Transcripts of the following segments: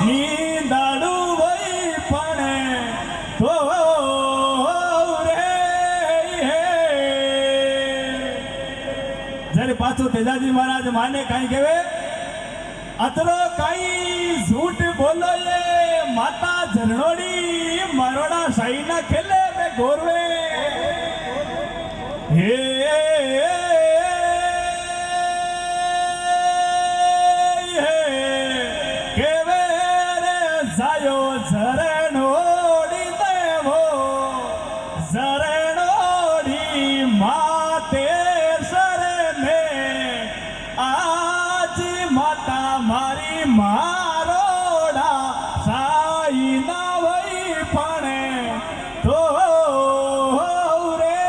નીંદાડું વઈ પણ તો રે જ્યારે પાછો તેજાજી મહારાજ માને કાંઈ કહેવે અતરો કાંઈ ઝૂઠ બોલો એ માતા ઝરણોડી મરોડા સાઈના ખેલે મે ગોરવે હે કેવે રે જાયો ઝરણોડી દેવો ઝરણોડી માતે શરણે આજ માતા મારી મારોડા સાઈ ના વઈ પણ તો રે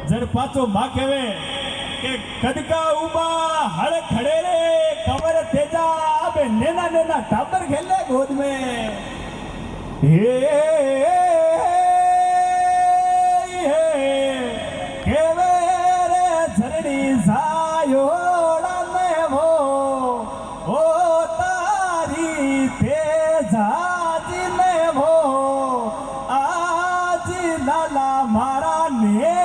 જર પાછો માં કહેવે કે કદકા ઉબા હળ ખડે રે કમર તેજા બે નેના નેના ટાબર ખેલે ગોદ में હે કેવે રે ઝરણી સાયોડા મેવો ઓ તારી તેજાજી મેવો આજ લાલા મારા ને